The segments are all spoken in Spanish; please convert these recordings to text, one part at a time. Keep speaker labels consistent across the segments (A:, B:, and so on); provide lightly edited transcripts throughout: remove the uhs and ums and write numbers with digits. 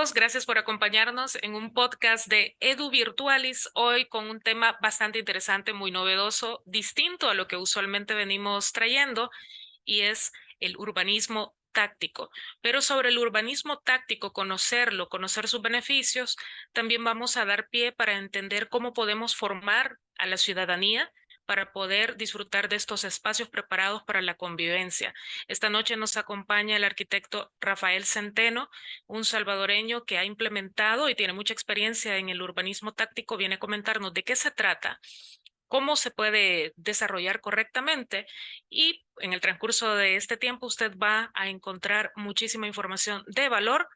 A: todos, gracias por acompañarnos en un podcast de Edu Virtualis, hoy con un tema bastante interesante, muy novedoso, distinto a lo que usualmente venimos trayendo, y es el urbanismo táctico. Pero sobre el urbanismo táctico, conocerlo, conocer sus beneficios, también vamos a dar pie para entender cómo podemos formar a la ciudadanía para poder disfrutar de estos espacios preparados para la convivencia. Esta noche nos acompaña el arquitecto Rafael Centeno, un salvadoreño que ha implementado y tiene mucha experiencia en el urbanismo táctico. Viene a comentarnos de qué se trata, cómo se puede desarrollar correctamente, y en el transcurso de este tiempo usted va a encontrar muchísima información de valor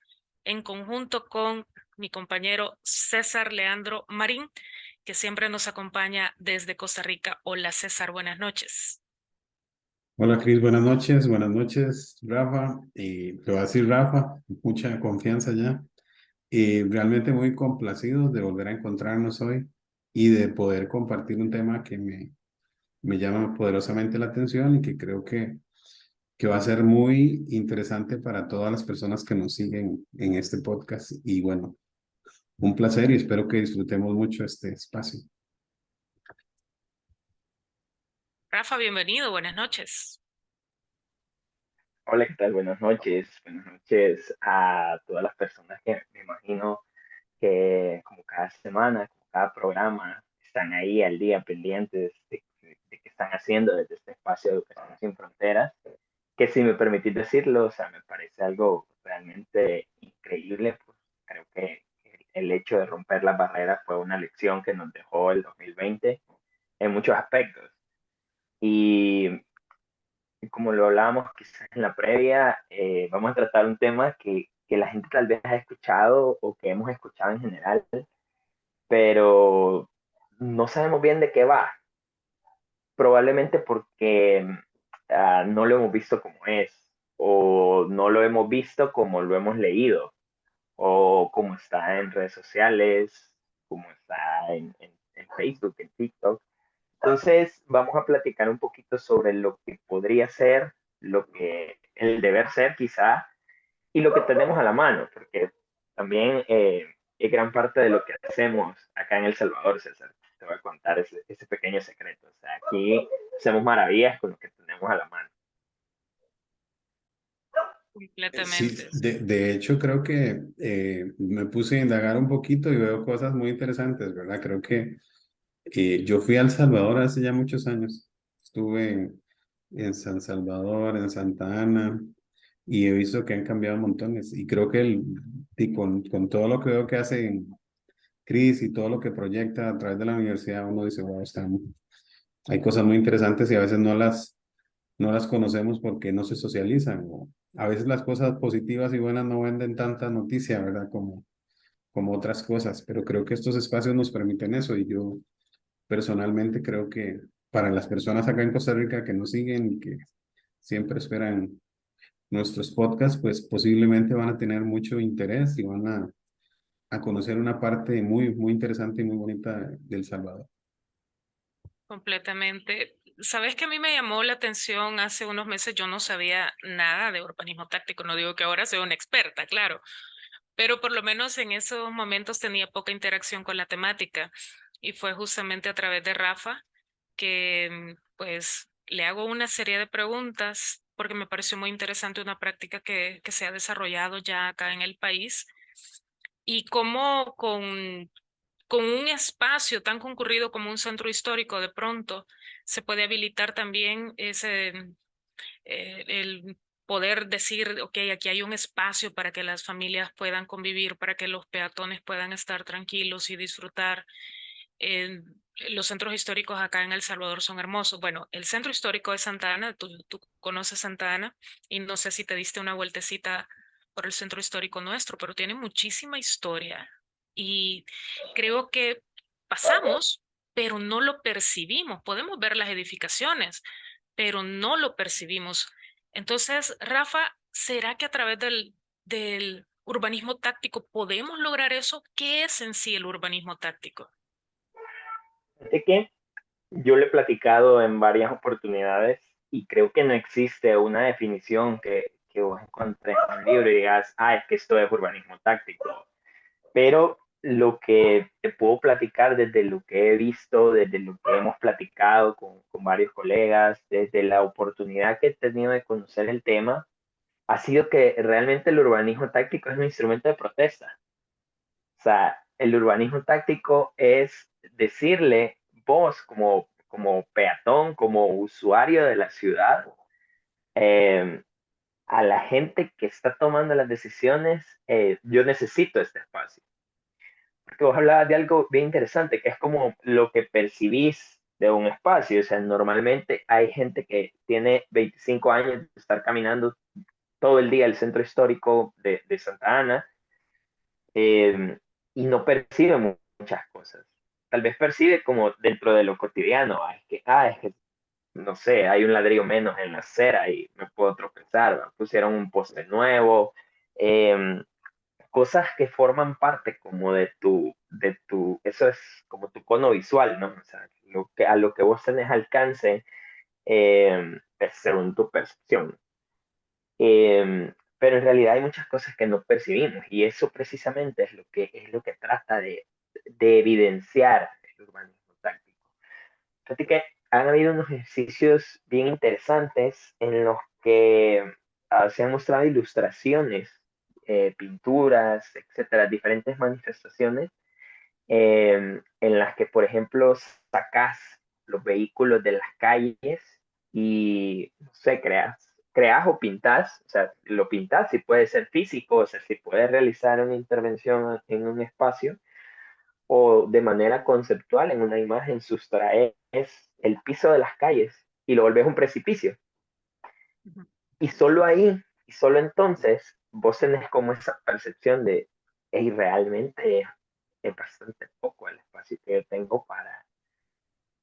A: en conjunto con mi compañero César Leandro Marín, que siempre nos acompaña desde Costa Rica. Hola César, buenas noches.
B: Hola Cris, buenas noches Rafa, te voy a decir Rafa, mucha confianza ya, realmente muy complacido de volver a encontrarnos hoy y de poder compartir un tema que me llama poderosamente la atención y que creo que va a ser muy interesante para todas las personas que nos siguen en este podcast y bueno, un placer y espero que disfrutemos mucho este espacio.
A: Rafa, bienvenido, buenas noches.
C: Hola, ¿qué tal? Buenas noches. Buenas noches a todas las personas que me imagino que como cada semana, como cada programa, están ahí al día pendientes de qué están haciendo desde este espacio de Educación Sin Fronteras, que si me permitís decirlo, o sea, me parece algo realmente increíble. Pues creo que el hecho de romper las barreras fue una lección que nos dejó el 2020 en muchos aspectos. Y como lo hablábamos quizás en la previa, vamos a tratar un tema que la gente tal vez ha escuchado o que hemos escuchado en general, pero no sabemos bien de qué va. Probablemente porque no lo hemos visto como es, o no lo hemos visto como lo hemos leído, o como está en redes sociales, como está en Facebook, en TikTok. Entonces, vamos a platicar un poquito sobre lo que podría ser, lo que el deber ser quizá, y lo que tenemos a la mano, porque también es gran parte de lo que hacemos acá en El Salvador, César. Te voy a contar ese pequeño secreto. O sea, aquí hacemos maravillas con lo que tenemos a la mano.
B: Sí,
A: Completamente.
B: de hecho creo que me puse a indagar un poquito y veo cosas muy interesantes, ¿verdad? Creo que yo fui a El Salvador hace ya muchos años. Estuve en San Salvador, en Santa Ana, y he visto que han cambiado montones. Y creo que y con todo lo que veo que hacen Cris y todo lo que proyecta a través de la universidad, uno dice, wow, hay cosas muy interesantes y a veces no las conocemos porque no se socializan. O a veces las cosas positivas y buenas no venden tanta noticia, ¿verdad? Como otras cosas, pero creo que estos espacios nos permiten eso y yo personalmente creo que para las personas acá en Costa Rica que nos siguen y que siempre esperan nuestros podcasts, pues posiblemente van a tener mucho interés y van a conocer una parte muy interesante y muy bonita de El Salvador.
A: Completamente. Sabes que a mí me llamó la atención hace unos meses, yo no sabía nada de urbanismo táctico, no digo que ahora soy una experta, claro, pero por lo menos en esos momentos tenía poca interacción con la temática, y fue justamente a través de Rafa que pues le hago una serie de preguntas porque me pareció muy interesante una práctica que se ha desarrollado ya acá en el país, y cómo con un espacio tan concurrido como un centro histórico, de pronto se puede habilitar también el poder decir, ok, aquí hay un espacio para que las familias puedan convivir, para que los peatones puedan estar tranquilos y disfrutar. Eh, los centros históricos acá en El Salvador son hermosos. Bueno, el centro histórico de Santa Ana, tú conoces Santa Ana, y no sé si te diste una vueltecita por el centro histórico nuestro, pero tiene muchísima historia. Y creo que pasamos, pero no lo percibimos. Podemos ver las edificaciones, pero no lo percibimos. Entonces, Rafa, ¿será que a través del urbanismo táctico podemos lograr eso? ¿Qué es en sí el urbanismo táctico?
C: Así que yo le he platicado en varias oportunidades y creo que no existe una definición que vos encontres un libro y digas, es que esto es urbanismo táctico. Pero lo que te puedo platicar desde lo que he visto, desde lo que hemos platicado con varios colegas, desde la oportunidad que he tenido de conocer el tema, ha sido que realmente el urbanismo táctico es un instrumento de protesta. O sea, el urbanismo táctico es decirle vos como peatón, como usuario de la ciudad, eh, a la gente que está tomando las decisiones, yo necesito este espacio. Porque vos hablabas de algo bien interesante, que es como lo que percibís de un espacio. O sea, normalmente hay gente que tiene 25 años de estar caminando todo el día el centro histórico de Santa Ana, eh, y no percibe muchas cosas. Tal vez percibe como dentro de lo cotidiano, es que, no sé, hay un ladrillo menos en la acera y me puedo tropezar, ¿va? Pusieron un poste nuevo, eh, cosas que forman parte como eso es como tu cono visual, ¿no? O sea, a lo que vos tenés alcance, según tu percepción. Pero en realidad hay muchas cosas que no percibimos y eso precisamente es lo que trata de evidenciar el urbanismo táctico. Fíjate que han habido unos ejercicios bien interesantes en los que se han mostrado ilustraciones, pinturas, etcétera, diferentes manifestaciones, en las que, por ejemplo, sacas los vehículos de las calles y, no sé, creas o pintas, o sea, lo pintas si puede ser físico, o sea, si puedes realizar una intervención en un espacio, o de manera conceptual en una imagen sustraes el piso de las calles y lo volvés un precipicio. Y solo ahí, y solo entonces, vos tenés como esa percepción de, hey, realmente es bastante poco el espacio que yo tengo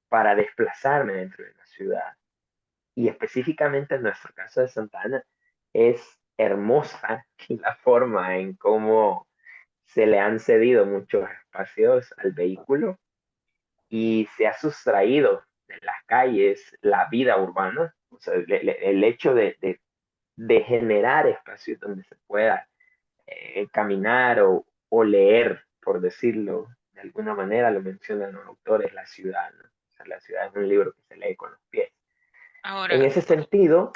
C: para desplazarme dentro de la ciudad. Y específicamente en nuestro caso de Santa Ana, es hermosa la forma en cómo se le han cedido muchos espacios al vehículo y se ha sustraído de las calles la vida urbana, o sea, el hecho de generar espacios donde se pueda caminar o leer, por decirlo de alguna manera, lo mencionan los autores, la ciudad, ¿no? O sea, la ciudad es un libro que se lee con los pies. En
A: Ahora,
C: ese sentido,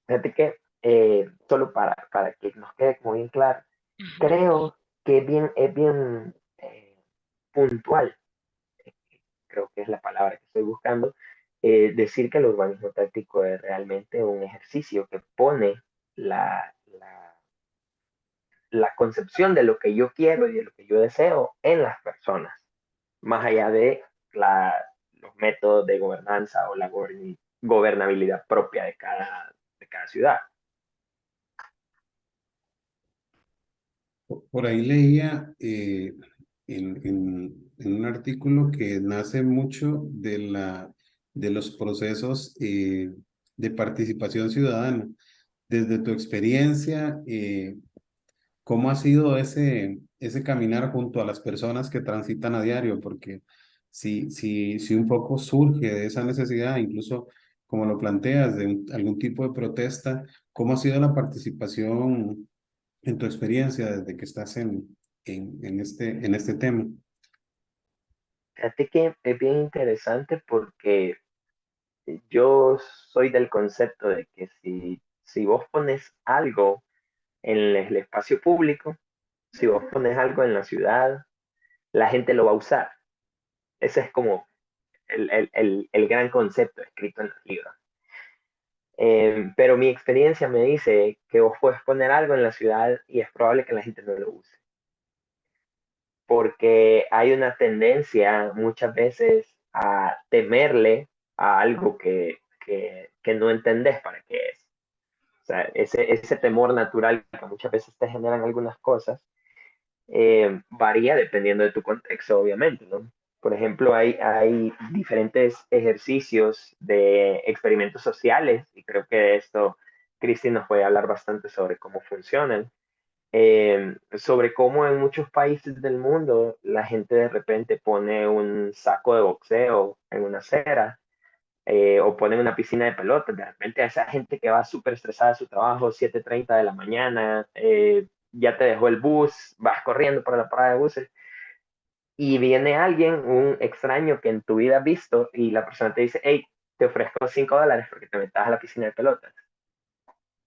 C: fíjate que, solo para que nos quede como bien claro,
A: ujú.
C: creo que es bien puntual, creo que es la palabra que estoy buscando, decir que el urbanismo táctico es realmente un ejercicio que pone la concepción de lo que yo quiero y de lo que yo deseo en las personas, más allá de los métodos de gobernanza o la gobernabilidad propia de cada ciudad.
B: Por ahí leía en un artículo que nace mucho de los procesos de participación ciudadana. Desde tu experiencia, ¿cómo ha sido ese caminar junto a las personas que transitan a diario? Porque si un poco surge de esa necesidad, incluso como lo planteas, de algún tipo de protesta, ¿cómo ha sido la participación en tu experiencia desde que estás en este tema?
C: Fíjate que es bien interesante porque yo soy del concepto de que si vos pones algo en el espacio público, si vos pones algo en la ciudad, la gente lo va a usar. Ese es como el gran concepto escrito en los libros. Pero mi experiencia me dice que vos puedes poner algo en la ciudad y es probable que la gente no lo use. Porque hay una tendencia muchas veces a temerle a algo que no entendés para qué es. O sea, ese temor natural que muchas veces te generan algunas cosas, varía dependiendo de tu contexto, obviamente, ¿no? Por ejemplo, hay diferentes ejercicios de experimentos sociales, y creo que de esto Cristi nos puede hablar bastante sobre cómo funcionan, sobre cómo en muchos países del mundo la gente de repente pone un saco de boxeo en una acera, o ponen una piscina de pelotas. De repente a esa gente que va súper estresada a su trabajo, 7:30 de la mañana, ya te dejó el bus, vas corriendo para la parada de buses y viene alguien, un extraño que en tu vida has visto, y la persona te dice, hey, te ofrezco $5 porque te metas a la piscina de pelotas.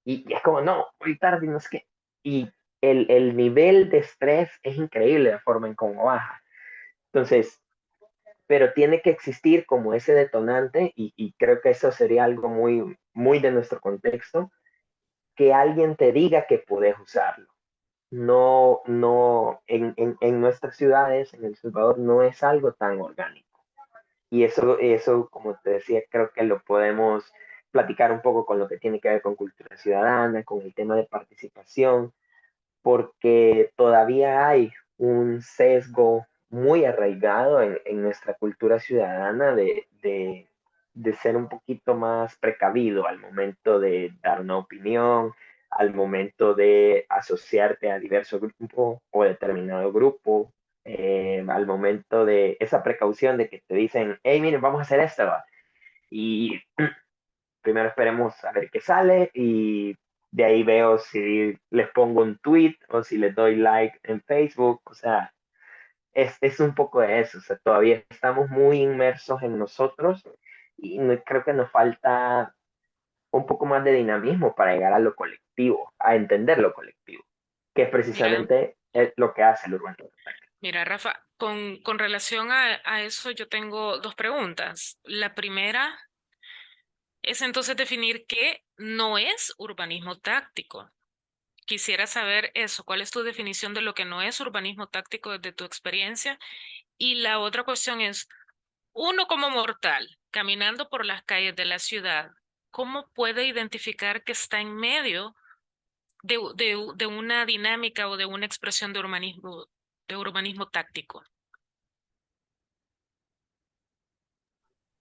C: Y es como, no, voy tarde y no sé qué. Y el nivel de estrés es increíble la forma en cómo baja. Entonces, pero tiene que existir como ese detonante, y creo que eso sería algo muy, muy de nuestro contexto, que alguien te diga que puedes usarlo. No, no, en nuestras ciudades, en El Salvador, no es algo tan orgánico. Y eso, como te decía, creo que lo podemos platicar un poco con lo que tiene que ver con cultura ciudadana, con el tema de participación, porque todavía hay un sesgo muy arraigado en nuestra cultura ciudadana de ser un poquito más precavido al momento de dar una opinión, al momento de asociarte a diverso grupo o determinado grupo, al momento de esa precaución de que te dicen, hey, miren, vamos a hacer esto, ¿va? Y primero esperemos a ver qué sale y de ahí veo si les pongo un tweet o si les doy like en Facebook. O sea, es un poco de eso. O sea, todavía estamos muy inmersos en nosotros y creo que nos falta un poco más de dinamismo para llegar a lo colectivo, a entender lo colectivo, que es
A: Mira,
C: precisamente lo que hace el urbanismo.
A: mira, Rafa, con relación a eso yo tengo dos preguntas. La primera es entonces definir qué no es urbanismo táctico. Quisiera saber eso, ¿cuál es tu definición de lo que no es urbanismo táctico desde tu experiencia? Y la otra cuestión es, uno como mortal, caminando por las calles de la ciudad, ¿cómo puede identificar que está en medio de una dinámica o de una expresión de urbanismo táctico?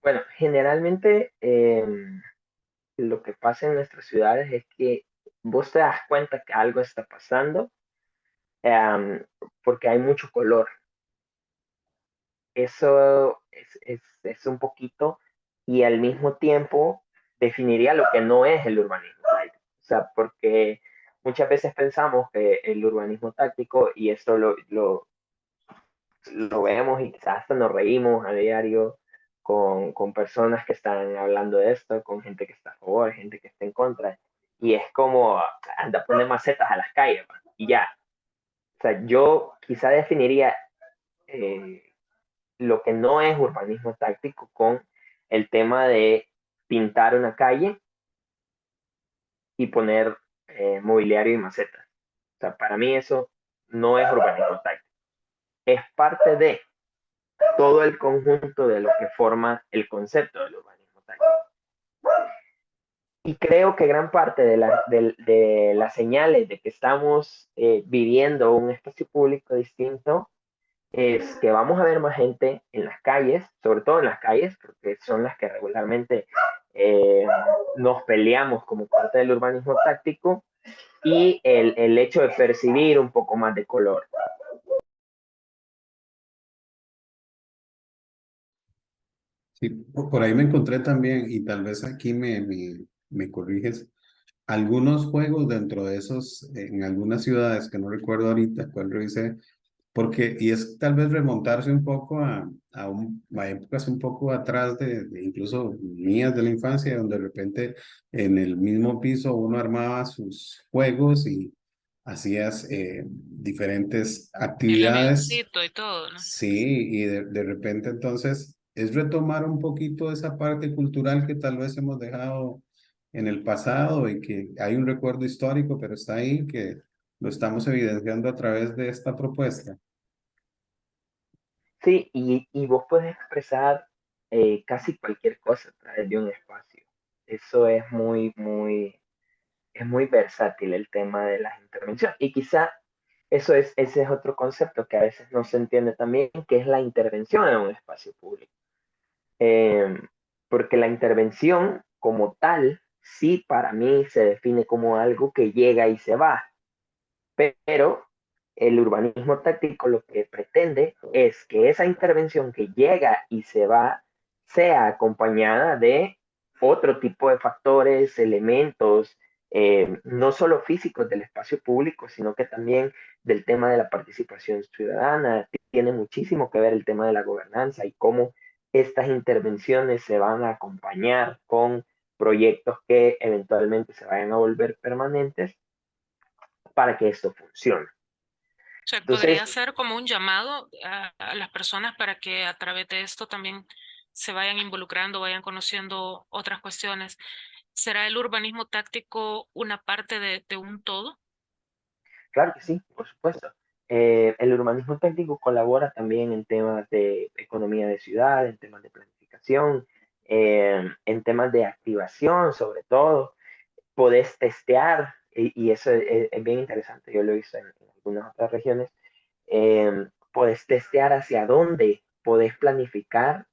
C: Bueno, generalmente lo que pasa en nuestras ciudades es que vos te das cuenta que algo está pasando, um, porque hay mucho color. Eso es un poquito, y al mismo tiempo definiría lo que no es el urbanismo táctico. O sea, porque muchas veces pensamos que el urbanismo táctico, y esto lo vemos y quizás hasta nos reímos a diario con personas que están hablando de esto, con gente que está a favor, gente que está en contra, y es como, anda a poner macetas a las calles, man, y ya. O sea, yo quizá definiría eh, lo que no es urbanismo táctico con el tema de pintar una calle y poner mobiliario y macetas. O sea, para mí eso no es urbanismo táctico. Es parte de todo el conjunto de lo que forma el concepto del urbanismo táctico. Y creo que gran parte de las señales de que estamos viviendo un espacio público distinto es que vamos a ver más gente en las calles, sobre todo en las calles, porque son las que regularmente eh, nos peleamos como parte del urbanismo táctico, y el hecho de percibir un poco más de color.
B: Sí, por ahí me encontré también, y tal vez aquí me corriges, algunos juegos dentro de esos, en algunas ciudades que no recuerdo ahorita cuál revisé, porque, y es tal vez remontarse un poco a épocas un poco atrás de incluso mías de la infancia, donde de repente en el mismo piso uno armaba sus juegos y hacías diferentes
A: El
B: actividades.
A: avioncito y todo, ¿no?
B: Sí, y de repente entonces es retomar un poquito esa parte cultural que tal vez hemos dejado en el pasado y que hay un recuerdo histórico, pero está ahí, que lo estamos evidenciando a través de esta propuesta.
C: Sí, y vos puedes expresar casi cualquier cosa a través de un espacio. Eso es muy versátil el tema de las intervenciones. Y quizá ese es otro concepto que a veces no se entiende también, que es la intervención en un espacio público. Eh, Porque la intervención como tal, sí, para mí se define como algo que llega y se va, pero el urbanismo táctico lo que pretende es que esa intervención que llega y se va sea acompañada de otro tipo de factores, elementos, no solo físicos del espacio público, sino que también del tema de la participación ciudadana. Tiene muchísimo que ver el tema de la gobernanza y cómo estas intervenciones se van a acompañar con proyectos que eventualmente se vayan a volver permanentes para que esto funcione.
A: O sea,
C: Entonces,
A: podría ser como un llamado a las personas para que a través de esto también se vayan involucrando, vayan conociendo otras cuestiones. ¿Será el urbanismo táctico una parte de un todo?
C: claro que sí, por supuesto. El urbanismo técnico colabora también en temas de economía de ciudad, en temas de planificación, en temas de activación, sobre todo. Podés testear, y eso es bien interesante, yo lo he visto en algunas otras regiones, podés testear hacia dónde podés planificar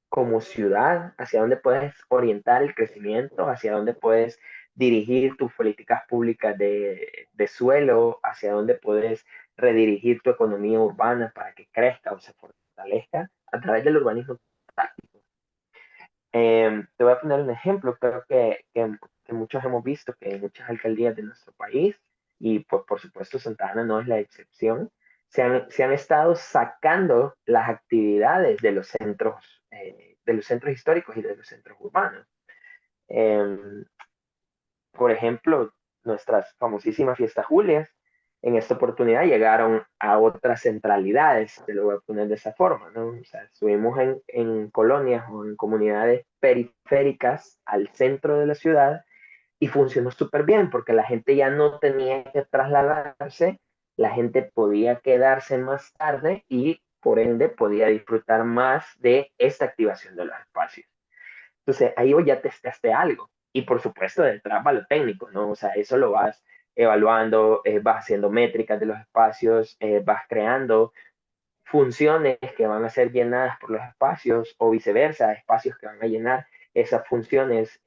C: como ciudad, hacia dónde puedes orientar el crecimiento, hacia dónde puedes dirigir tus políticas públicas de suelo, hacia dónde puedes redirigir tu economía urbana para que crezca o se fortalezca a través del urbanismo táctico. Te voy a poner un ejemplo, creo que muchos hemos visto que en muchas alcaldías de nuestro país, y pues por supuesto Santa Ana no es la excepción, se han estado sacando las actividades de los centros históricos y de los centros urbanos. Eh, por ejemplo, nuestras famosísimas fiestas Julias, en esta oportunidad llegaron a otras centralidades, te lo voy a poner de esa forma, ¿no? O sea, estuvimos en colonias o en comunidades periféricas al centro de la ciudad y funcionó súper bien porque la gente ya no tenía que trasladarse, la gente podía quedarse más tarde y por ende podía disfrutar más de esta activación de los espacios. Entonces, ahí vos ya testaste algo. Y por supuesto, detrás va lo técnico, ¿no? O sea, eso lo vas evaluando, vas haciendo métricas de los espacios, vas creando funciones que van a ser llenadas por los espacios o viceversa, espacios que van a llenar esas funciones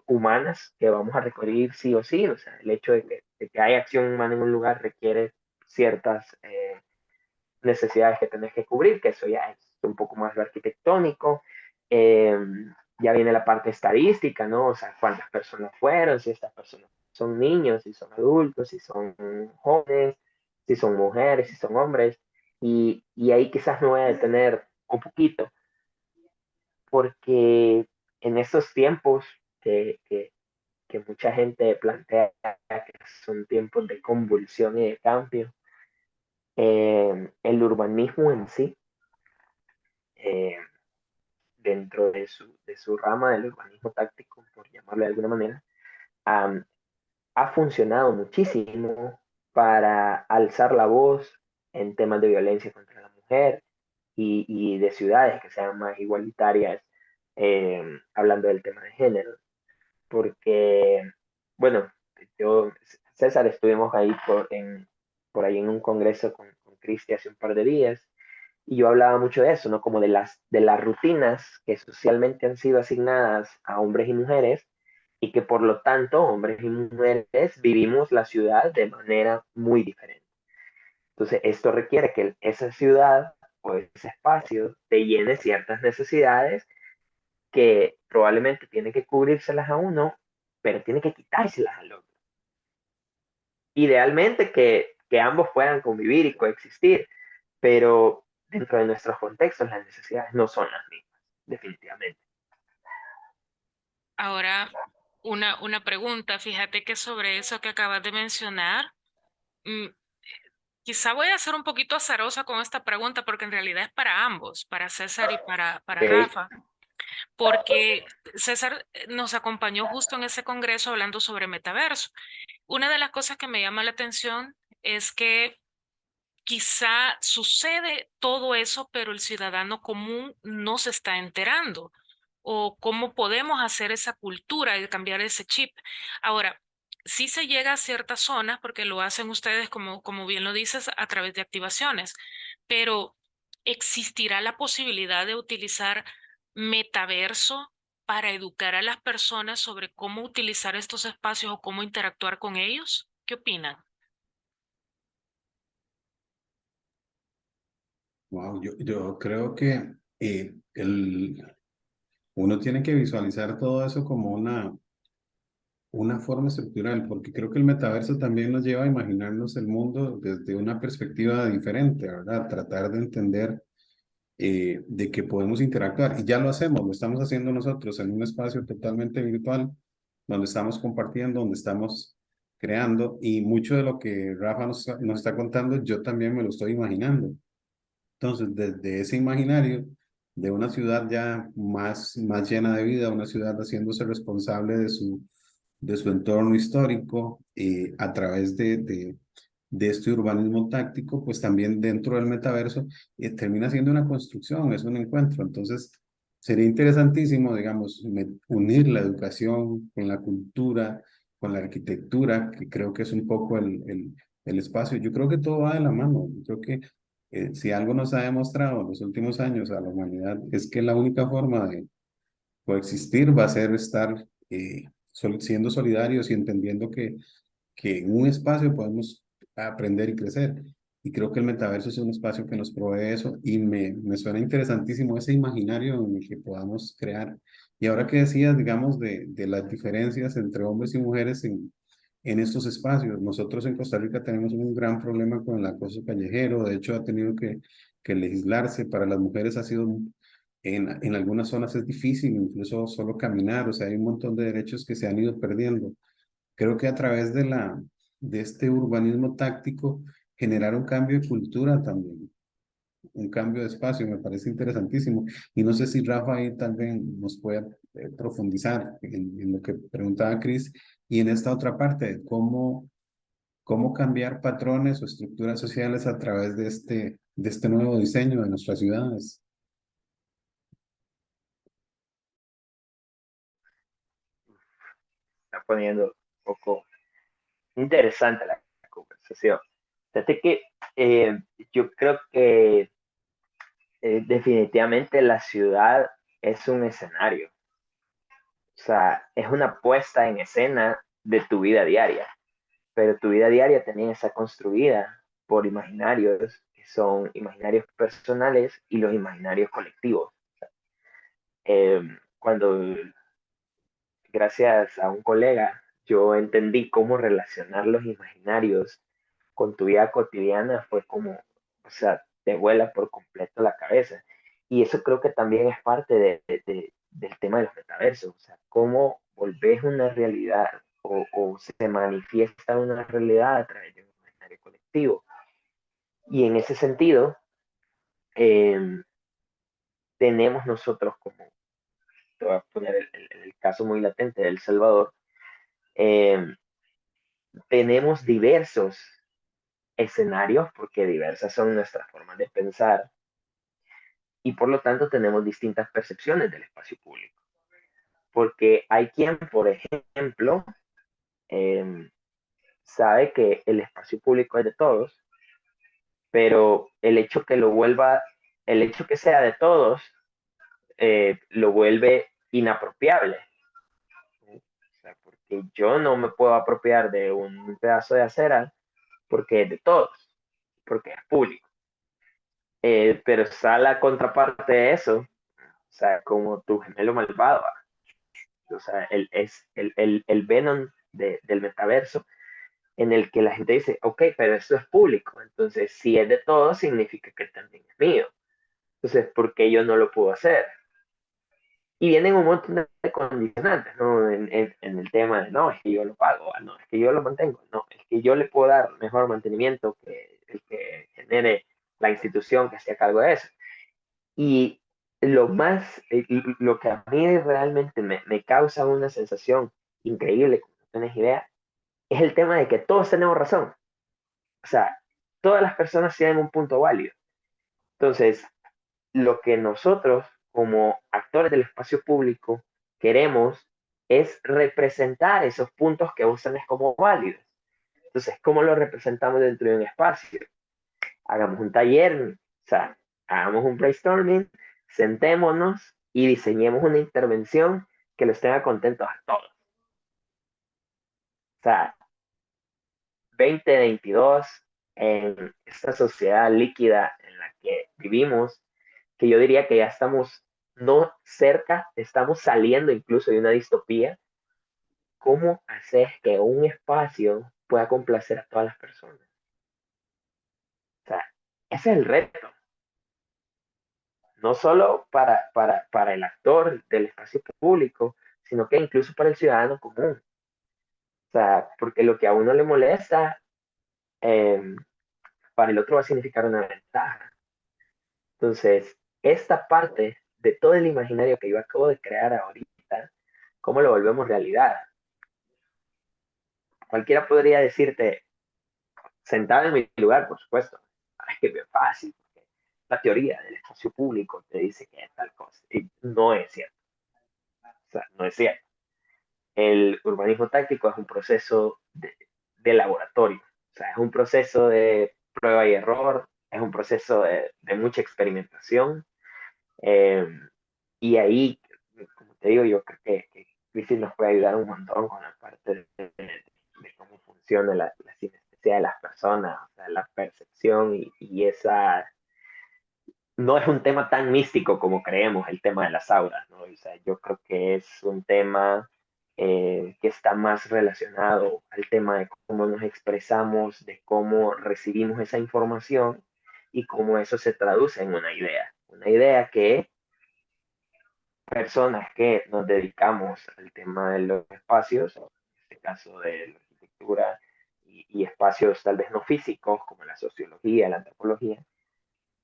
C: humanas que vamos a requerir sí o sí. O sea, el hecho de que haya acción humana en un lugar requiere ciertas necesidades que tenés que cubrir, que eso ya es un poco más lo arquitectónico. Eh, ya viene la parte estadística, ¿no? O sea, cuántas personas fueron, si estas personas son niños, si son adultos, si son jóvenes, si son mujeres, si son hombres. Y ahí quizás me voy a detener un poquito, porque en estos tiempos que mucha gente plantea que son tiempos de convulsión y de cambio, el urbanismo en sí, eh, dentro de su rama del urbanismo táctico, por llamarlo de alguna manera, um, ha funcionado muchísimo para alzar la voz en temas de violencia contra la mujer y de ciudades que sean más igualitarias, hablando del tema de género. Porque, bueno, yo, César, estuvimos ahí por ahí en un congreso con Cristi hace un par de días y yo hablaba mucho de eso, ¿no? Como de las rutinas que socialmente han sido asignadas a hombres y mujeres y que por lo tanto hombres y mujeres vivimos la ciudad de manera muy diferente. Entonces, esto requiere que esa ciudad o ese espacio te llene ciertas necesidades que probablemente tiene que cubrírselas a uno, pero tiene que quitárselas al otro. Idealmente que ambos puedan convivir y coexistir, pero dentro de nuestros contextos las necesidades no son las mismas, definitivamente.
A: Ahora, una pregunta. Fíjate que sobre eso que acabas de mencionar, mm, quizá voy a ser un poquito azarosa con esta pregunta porque en realidad es para ambos, para César y para
C: Okay.
A: Rafa, porque César nos acompañó justo en ese congreso hablando sobre metaverso. Una de las cosas que me llama la atención es que quizá sucede todo eso, pero el ciudadano común no se está enterando. O cómo podemos hacer esa cultura y cambiar ese chip. Ahora, sí se llega a ciertas zonas, porque lo hacen ustedes, como bien lo dices, a través de activaciones, pero ¿existirá la posibilidad de utilizar metaverso para educar a las personas sobre cómo utilizar estos espacios o cómo interactuar con ellos? ¿Qué opinan?
B: Wow, yo creo que uno tiene que visualizar todo eso como una forma estructural, porque creo que el metaverso también nos lleva a imaginarnos el mundo desde una perspectiva diferente, ¿verdad? Tratar de entender de que podemos interactuar. Y ya lo hacemos, lo estamos haciendo nosotros en un espacio totalmente virtual, donde estamos compartiendo, donde estamos creando, y mucho de lo que Rafa nos está contando, yo también me lo estoy imaginando. Entonces, desde ese imaginario de una ciudad ya más llena de vida, una ciudad haciéndose responsable de su entorno histórico a través de este urbanismo táctico, pues también dentro del metaverso termina siendo una construcción, es un encuentro. Entonces, sería interesantísimo, digamos, unir la educación con la cultura, con la arquitectura, que creo que es un poco el espacio. Yo creo que todo va de la mano. Yo creo que si algo nos ha demostrado en los últimos años a la humanidad es que la única forma de coexistir va a ser estar siendo solidarios y entendiendo que en un espacio podemos aprender y crecer. Y creo que el metaverso es un espacio que nos provee eso y me suena interesantísimo ese imaginario en el que podamos crear. Y ahora que decías, digamos, de las diferencias entre hombres y mujeres en estos espacios, nosotros en Costa Rica tenemos un gran problema con el acoso callejero, de hecho ha tenido que legislarse, para las mujeres ha sido, en algunas zonas es difícil, incluso solo caminar, o sea, hay un montón de derechos que se han ido perdiendo. Creo que a través de este urbanismo táctico, generar un cambio de cultura también, un cambio de espacio, me parece interesantísimo. Y no sé si Rafa ahí también nos puede profundizar en lo que preguntaba Chris y en esta otra parte, de cómo cambiar patrones o estructuras sociales a través de este nuevo diseño de nuestras ciudades.
C: Está poniendo un poco interesante la conversación. Fíjate que eh, yo creo que definitivamente la ciudad es un escenario, o sea, es una puesta en escena de tu vida diaria, pero tu vida diaria también está construida por imaginarios que son imaginarios personales y los imaginarios colectivos. Eh, Cuando, gracias a un colega, yo entendí cómo relacionar los imaginarios con tu vida cotidiana, fue como, o sea, te vuela por completo la cabeza. Y eso creo que también es parte del tema de los metaversos, o sea, cómo volvés una realidad o se manifiesta una realidad a través de un imaginario colectivo. Y en ese sentido, eh, tenemos nosotros como, te voy a poner el caso muy latente de El Salvador, eh, tenemos diversos escenarios, porque diversas son nuestras formas de pensar, y por lo tanto tenemos distintas percepciones del espacio público. Porque hay quien, por ejemplo, eh, sabe que el espacio público es de todos, pero el hecho que sea de todos, lo vuelve inapropiable. O sea, porque yo no me puedo apropiar de un pedazo de acera porque es de todos, porque es público. Pero está la contraparte de eso, o sea, como tu gemelo malvado. O sea, el Venom del metaverso, en el que la gente dice, ok, pero esto es público, entonces si es de todos, significa que también es mío. Entonces, ¿por qué yo no lo puedo hacer? Y vienen un montón de condicionantes, ¿no? En el tema de, no, es que yo lo pago, no, es que yo lo mantengo, no, es que yo le puedo dar mejor mantenimiento que el que genere la institución que esté a cargo de eso. Y lo que a mí realmente me causa una sensación increíble, como no tienes idea, es el tema de que todos tenemos razón. O sea, todas las personas tienen un punto válido. Entonces, lo que nosotros como actores del espacio público queremos es representar esos puntos que usan como válidos. Entonces, ¿cómo lo representamos dentro de un espacio? Hagamos un taller, o sea, hagamos un brainstorming, sentémonos y diseñemos una intervención que los tenga contentos a todos. O sea, 2022, en esta sociedad líquida en la que vivimos, que yo diría que ya estamos no cerca, estamos saliendo incluso de una distopía. ¿Cómo hacer que un espacio pueda complacer a todas las personas? O sea, ese es el reto. No solo para el actor del espacio público, sino que incluso para el ciudadano común. O sea, porque lo que a uno le molesta, eh, para el otro va a significar una ventaja. Entonces, esta parte de todo el imaginario que yo acabo de crear ahorita, ¿cómo lo volvemos realidad? Cualquiera podría decirte, sentado en mi lugar, por supuesto, es que es fácil, porque la teoría del espacio público te dice que es tal cosa. Y no es cierto. O sea, no es cierto. El urbanismo táctico es un proceso de laboratorio. O sea, es un proceso de prueba y error, es un proceso de mucha experimentación. Eh, y ahí, como te digo, yo creo que Crisis nos puede ayudar un montón con la parte de cómo funciona la sinestesia de las personas, o sea, la percepción y esa... No es un tema tan místico como creemos, el tema de las auras, ¿no? O sea, yo creo que es un tema que está más relacionado al tema de cómo nos expresamos, de cómo recibimos esa información y cómo eso se traduce en una idea. Una idea que personas que nos dedicamos al tema de los espacios, en este caso de la arquitectura y espacios tal vez no físicos como la sociología, la antropología,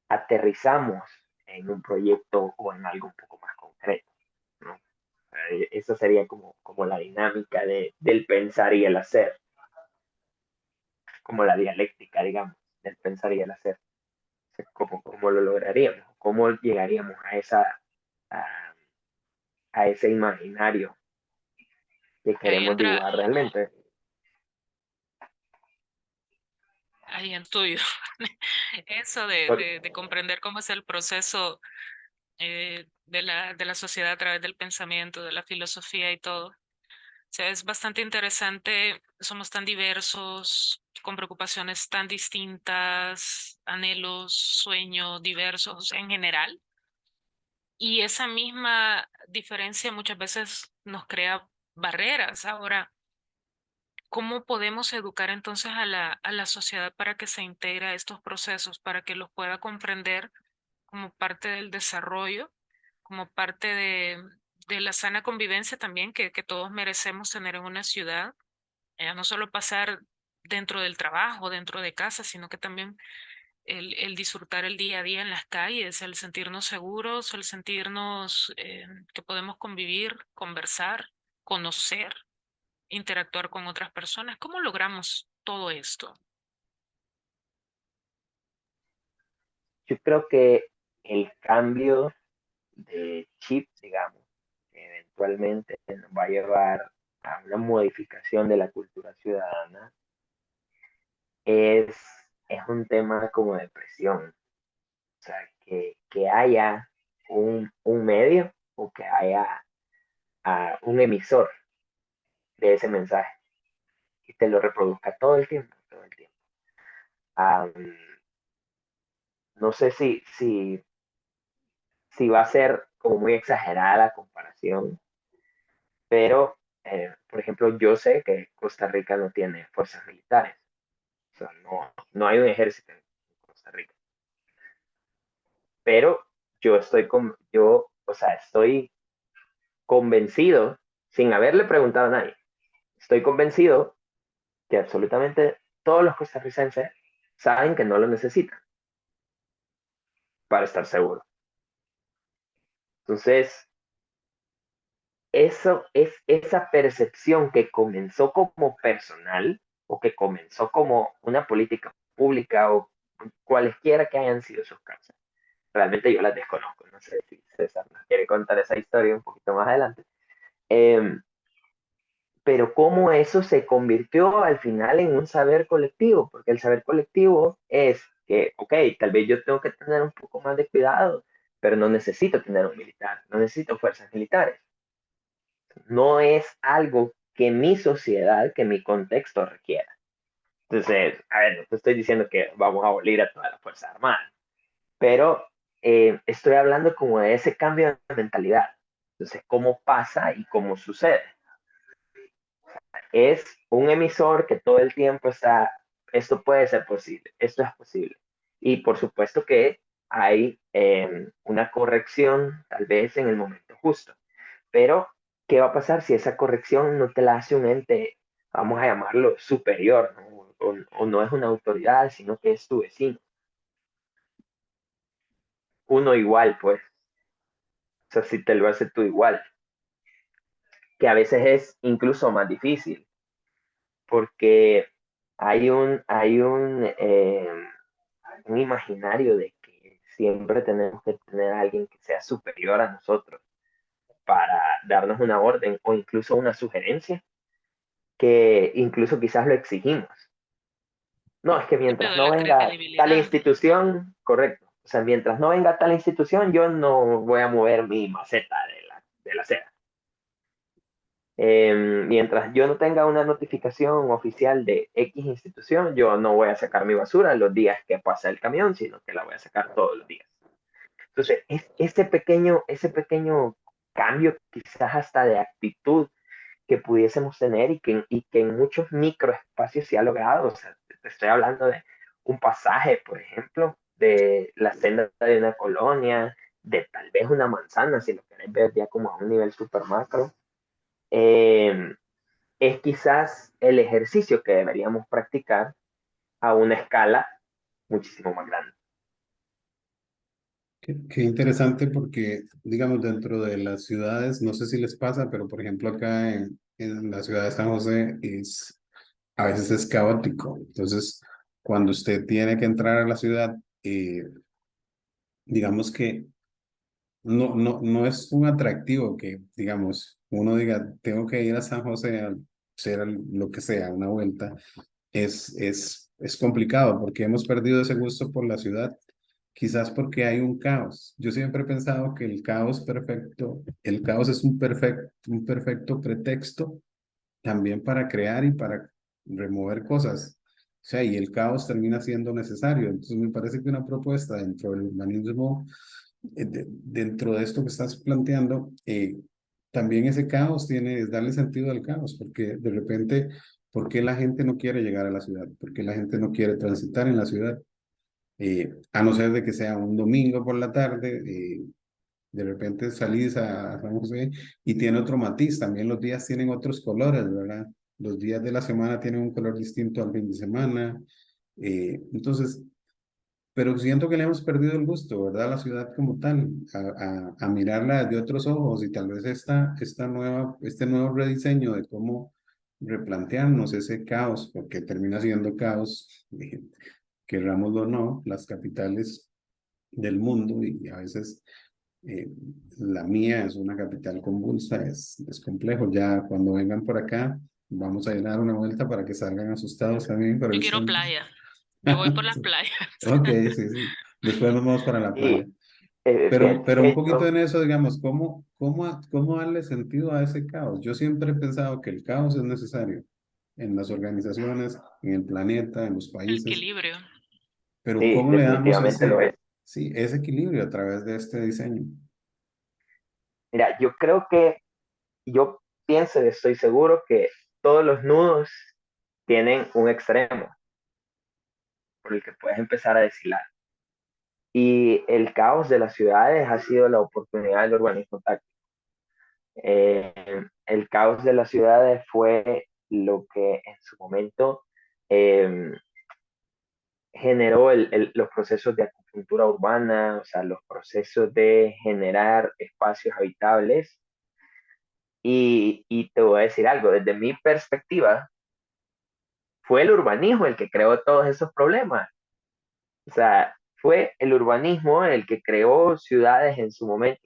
C: aterrizamos en un proyecto o en algo un poco más concreto, ¿no? Esa sería como la dinámica del pensar y el hacer, como la dialéctica, digamos, del pensar y el hacer. O sea, ¿cómo lo lograríamos? ¿Cómo llegaríamos a, a ese imaginario que
A: Ahí
C: queremos
A: entra,
C: dibujar realmente?
A: ahí en tuyo, eso de comprender cómo es el proceso de la sociedad a través del pensamiento, de la filosofía y todo. O sea, es bastante interesante, somos tan diversos, con preocupaciones tan distintas, anhelos, sueños diversos en general. Y esa misma diferencia muchas veces nos crea barreras. Ahora, ¿cómo podemos educar entonces a a la sociedad para que se integre a estos procesos, para que los pueda comprender como parte del desarrollo, como parte de la sana convivencia también que todos merecemos tener en una ciudad? No solo pasar dentro del trabajo, dentro de casa, sino que también el disfrutar el día a día en las calles, el sentirnos seguros, el sentirnos que podemos convivir, conversar, conocer, interactuar con otras personas. ¿Cómo logramos todo esto?
C: Yo creo que el cambio de chip, digamos, que eventualmente nos va a llevar a una modificación de la cultura ciudadana, es, es un tema como de presión. O sea, que haya un medio o que haya un emisor de ese mensaje y te lo reproduzca todo el tiempo, todo el tiempo. Um, no sé si va a ser como muy exagerada la comparación, pero, por ejemplo, yo sé que Costa Rica no tiene fuerzas militares. O sea, no hay un ejército en Costa Rica. Pero o sea, estoy convencido, sin haberle preguntado a nadie, estoy convencido que absolutamente todos los costarricenses saben que no lo necesitan para estar seguros. Entonces, eso es esa percepción que comenzó como personal o que comenzó como una política pública o cualesquiera que hayan sido sus causas. Realmente yo las desconozco, no sé si César nos quiere contar esa historia un poquito más adelante. Eh, pero cómo eso se convirtió al final en un saber colectivo, porque el saber colectivo es que, ok, tal vez yo tengo que tener un poco más de cuidado, pero no necesito tener un militar, no necesito fuerzas militares. No es algo que mi sociedad, que mi contexto requiera. Entonces, a ver, no te estoy diciendo que vamos a abolir a toda la Fuerza Armada, pero estoy hablando como de ese cambio de mentalidad. Entonces, ¿cómo pasa y cómo sucede? Es un emisor que todo el tiempo está, esto puede ser posible, esto es posible. Y por supuesto que hay una corrección tal vez en el momento justo. Pero, ¿qué va a pasar si esa corrección no te la hace un ente, vamos a llamarlo superior, ¿no? O no es una autoridad, sino que es tu vecino? Uno igual, pues. O sea, si te lo hace tú igual, que a veces es incluso más difícil, porque hay un imaginario de que siempre tenemos que tener a alguien que sea superior a nosotros para darnos una orden o incluso una sugerencia, que incluso quizás lo exigimos. No, es que
A: Sí,
C: mientras
A: pero
C: no
A: la
C: venga tal
A: credibilidad.
C: institución, correcto. O sea, mientras no venga tal institución, yo no voy a mover mi maceta de la acera. Mientras yo no tenga una notificación oficial de X institución, yo no voy a sacar mi basura los días que pasa el camión, sino que la voy a sacar todos los días. Entonces, ese pequeño cambio, quizás hasta de actitud, que pudiésemos tener y que en muchos microespacios se ha logrado. O sea, te estoy hablando de un pasaje, por ejemplo, de la senda de una colonia, de tal vez una manzana, si lo querés ver ya como a un nivel super macro. Eh, es quizás el ejercicio que deberíamos practicar a una escala muchísimo más grande.
B: Qué interesante porque, digamos, dentro de las ciudades, no sé si les pasa, pero por ejemplo acá en la ciudad de San José a veces es caótico. Entonces, cuando usted tiene que entrar a la ciudad, digamos que no es un atractivo que, digamos, uno diga, tengo que ir a San José a hacer lo que sea, una vuelta. Es complicado porque hemos perdido ese gusto por la ciudad, quizás porque hay un caos. Yo siempre he pensado que el caos es un perfecto pretexto también para crear y para remover cosas. O sea, y el caos termina siendo necesario. Entonces, me parece que una propuesta dentro del urbanismo, dentro de esto que estás planteando, también ese caos es darle sentido al caos, porque de repente, ¿por qué la gente no quiere llegar a la ciudad? ¿Por qué la gente no quiere transitar en la ciudad? A no ser de que sea un domingo por la tarde, de repente salís a San José y tiene otro matiz, también los días tienen otros colores, ¿verdad? Los días de la semana tienen un color distinto al fin de semana. Entonces, pero siento que le hemos perdido el gusto, ¿verdad? La ciudad como tal, a mirarla de otros ojos y tal vez este nuevo rediseño de cómo replantearnos ese caos, porque termina siendo caos, querrámoslo o no, las capitales del mundo y a veces eh, la mía es una capital convulsa, es complejo. Ya cuando vengan por acá, vamos a ir a dar una vuelta para que salgan asustados también por
A: Yo
B: el
A: quiero
B: centro.
A: playa. Yo voy por las
B: Sí.
A: playas.
B: Ok, sí, sí. Después nos vamos para la
C: Y
B: playa. Pero,
C: fíjate
B: pero un
C: que
B: poquito en eso, digamos, ¿cómo darle sentido a ese caos? Yo siempre he pensado que el caos es necesario en las organizaciones, en el planeta, en los
A: El
B: países,
A: equilibrio.
B: pero
C: sí,
B: ¿cómo le damos
C: definitivamente lo es.
B: sí, ese equilibrio a través de este diseño?
C: Mira, yo pienso y estoy seguro que todos los nudos tienen un extremo por el que puedes empezar a deshilar. Y el caos de las ciudades ha sido la oportunidad del urbanismo táctico. El caos de las ciudades fue lo que en su momento eh, generó los procesos de acupuntura urbana, o sea, los procesos de generar espacios habitables. Y te voy a decir algo, desde mi perspectiva, fue el urbanismo el que creó todos esos problemas. O sea, fue el urbanismo el que creó ciudades en su momento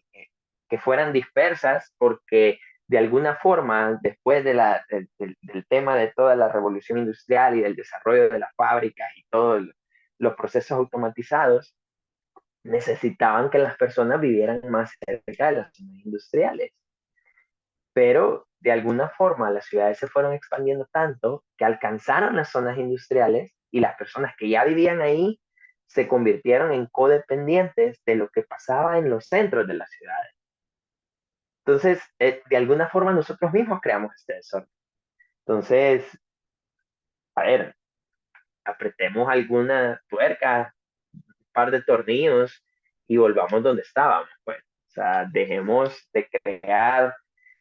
C: que fueran dispersas porque de alguna forma, después del tema de toda la revolución industrial y del desarrollo de las fábricas y todos los procesos automatizados, necesitaban que las personas vivieran más cerca de las zonas industriales. Pero de alguna forma las ciudades se fueron expandiendo tanto que alcanzaron las zonas industriales y las personas que ya vivían ahí se convirtieron en codependientes de lo que pasaba en los centros de las ciudades. Entonces, de alguna forma nosotros mismos creamos este desorden. Entonces, a ver, apretemos alguna tuerca, un par de tornillos y volvamos donde estábamos, pues. O sea, dejemos de crear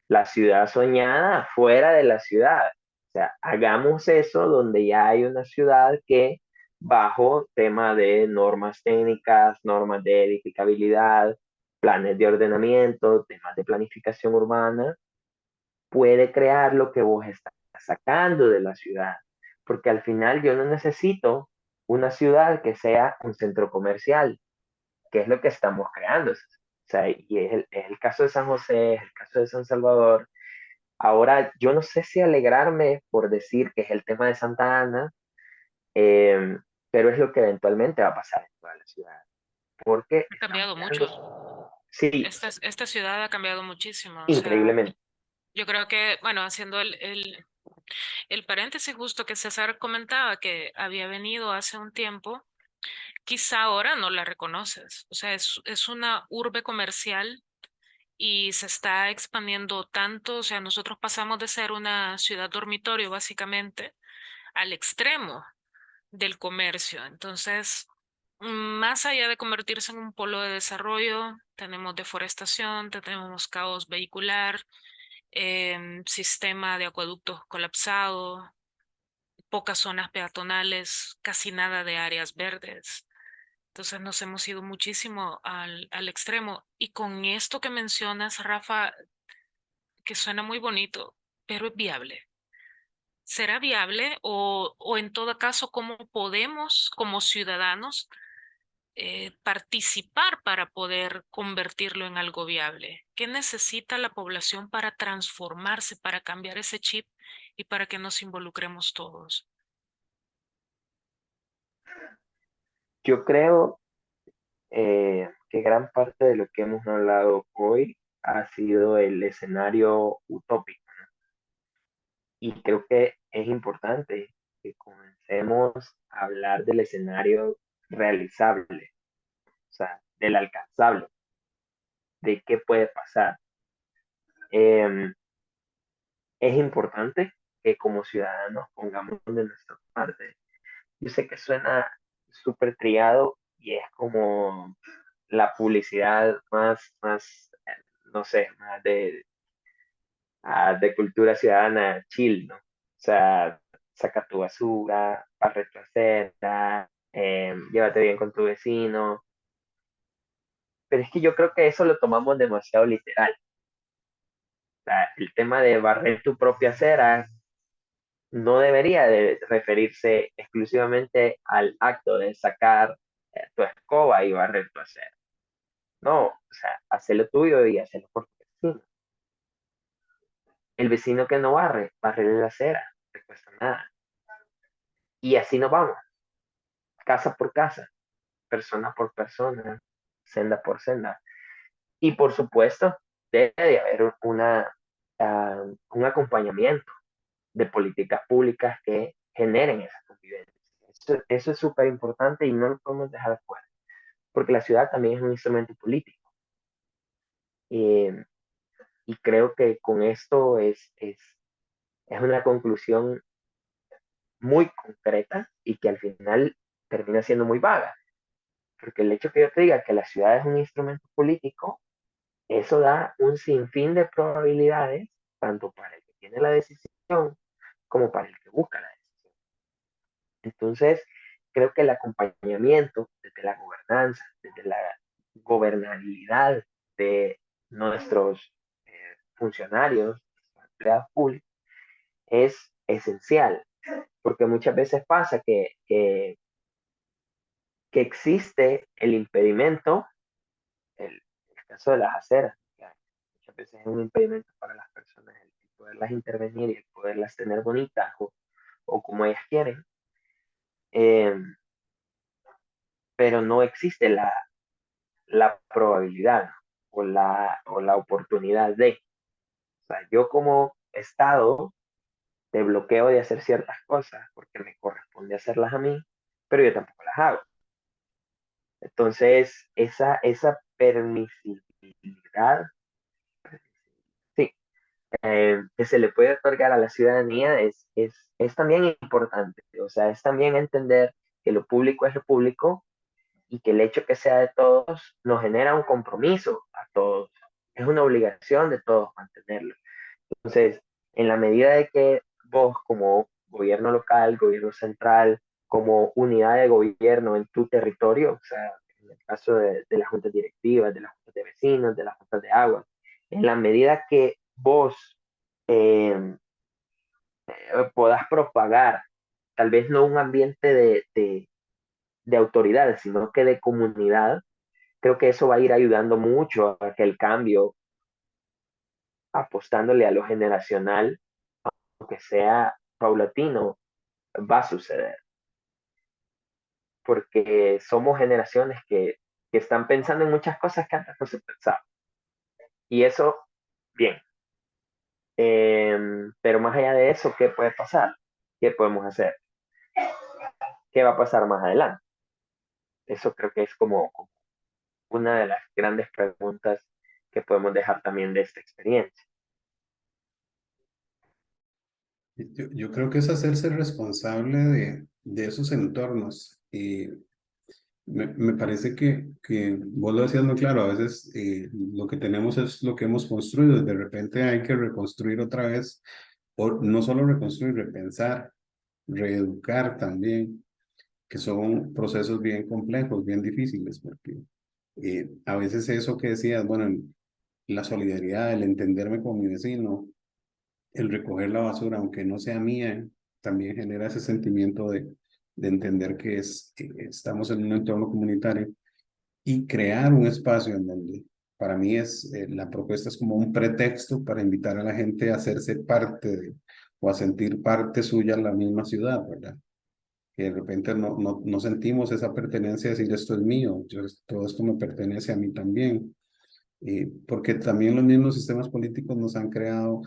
C: la ciudad soñada fuera de la ciudad. O sea, hagamos eso donde ya hay una ciudad que bajo tema de normas técnicas, normas de edificabilidad, planes de ordenamiento, temas de planificación urbana, puede crear lo que vos estás sacando de la ciudad. Porque al final yo no necesito una ciudad que sea un centro comercial, que es lo que estamos creando. O sea, y es el caso de San José, es el caso de San Salvador. Ahora, yo no sé si alegrarme por decir que es el tema de Santa Ana, eh, pero es lo que eventualmente va a pasar en toda la ciudad, porque
A: Ha
C: estamos
A: cambiado mucho.
C: creando, sí,
A: Esta ciudad ha cambiado muchísimo. O sea,
C: increíblemente.
A: yo creo que, bueno, haciendo el paréntesis justo que César comentaba que había venido hace un tiempo, quizá ahora no la reconoces. O sea, es una urbe comercial y se está expandiendo tanto. O sea, nosotros pasamos de ser una ciudad dormitorio básicamente al extremo del comercio. Entonces, más allá de convertirse en un polo de desarrollo, tenemos deforestación, tenemos caos vehicular, sistema de acueductos colapsado, pocas zonas peatonales, casi nada de áreas verdes. Entonces nos hemos ido muchísimo al extremo. Y con esto que mencionas, Rafa, que suena muy bonito, pero es viable. ¿Será viable o en todo caso, cómo podemos como ciudadanos participar para poder convertirlo en algo viable? ¿Qué necesita la población para transformarse, para cambiar ese chip y para que nos involucremos todos?
C: Yo creo que gran parte de lo que hemos hablado hoy ha sido el escenario utópico. Y creo que es importante que comencemos a hablar del escenario realizable, o sea, del alcanzable, de qué puede pasar. Eh, es importante que como ciudadanos pongamos de nuestra parte. Yo sé que suena súper trillado y es como la publicidad más, no sé, más de cultura ciudadana chill, ¿no? O sea, saca tu basura, barre tu acera, llévate bien con tu vecino. Pero es que yo creo que eso lo tomamos demasiado literal. O sea, el tema de barrer tu propia acera no debería de referirse exclusivamente al acto de sacar tu escoba y barrer tu acera. No, o sea, hazlo tuyo y hazlo por tu vecino. El vecino que no barre, barre la acera, no te cuesta nada. Y así nos vamos, casa por casa, persona por persona, senda por senda. Y por supuesto, debe de haber un acompañamiento de políticas públicas que generen esa convivencia. Eso es súper importante y no lo podemos dejar fuera, porque la ciudad también es un instrumento político. Eh, y creo que con esto es una conclusión muy concreta y que al final termina siendo muy vaga, porque el hecho que yo te diga que la ciudad es un instrumento político, eso da un sinfín de probabilidades, tanto para el que tiene la decisión como para el que busca la decisión. Entonces, creo que el acompañamiento desde la gobernanza, desde la gobernabilidad de nuestros funcionarios, empleados públicos, es esencial, porque muchas veces pasa que existe el impedimento, el caso de las aceras, que muchas veces es un impedimento para las personas el poderlas intervenir y el poderlas tener bonitas o como ellas quieren, eh, pero no existe la probabilidad o la oportunidad de. O sea, yo como Estado te bloqueo de hacer ciertas cosas porque me corresponde hacerlas a mí, pero yo tampoco las hago. Entonces, esa permisibilidad, sí, que se le puede otorgar a la ciudadanía es también importante. O sea, es también entender que lo público es lo público y que el hecho que sea de todos nos genera un compromiso a todos. Es una obligación de todos mantenerlo. Entonces, en la medida de que vos como gobierno local, gobierno central, como unidad de gobierno en tu territorio, o sea, en el caso de las juntas directivas, de las juntas de vecinos, de las juntas de agua, en la medida que vos eh, puedas propagar, tal vez no un ambiente de autoridad, sino que de comunidad, creo que eso va a ir ayudando mucho a que el cambio, apostándole a lo generacional, aunque sea paulatino, va a suceder. Porque somos generaciones que están pensando en muchas cosas que antes no se pensaban. Y eso, bien. Pero más allá de eso, ¿qué puede pasar? ¿Qué podemos hacer? ¿Qué va a pasar más adelante? Eso creo que es como una de las grandes preguntas que podemos dejar también de esta experiencia.
B: Yo creo que es hacerse responsable de esos entornos. Y me parece que vos lo decías muy claro, a veces lo que tenemos es lo que hemos construido, y de repente hay que reconstruir otra vez, o no solo reconstruir, repensar, reeducar también, que son procesos bien complejos, bien difíciles, porque a veces eso que decías, bueno, la solidaridad, el entenderme con mi vecino, el recoger la basura, aunque no sea mía, también genera ese sentimiento de entender que estamos en un entorno comunitario y crear un espacio en donde para mí la propuesta es como un pretexto para invitar a la gente a hacerse parte de, o a sentir parte suya en la misma ciudad, ¿verdad? Que de repente no sentimos esa pertenencia de decir esto es mío, todo esto me pertenece a mí también. Porque también los mismos sistemas políticos nos han creado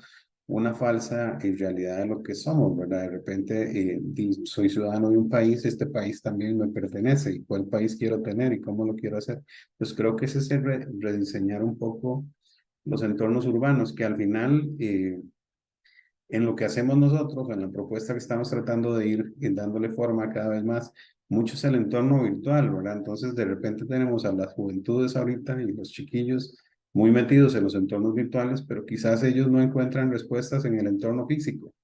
B: una falsa realidad de lo que somos, ¿verdad? De repente, soy ciudadano de un país, este país también me pertenece, y cuál país quiero tener y cómo lo quiero hacer. Pues creo que ese es el rediseñar un poco los entornos urbanos, que al final, en lo que hacemos nosotros, en la propuesta que estamos tratando de ir dándole forma cada vez más, mucho es el entorno virtual, ¿verdad? Entonces, de repente tenemos a las juventudes ahorita y los chiquillos muy metidos en los entornos virtuales, pero quizás ellos no encuentran respuestas en el entorno físico.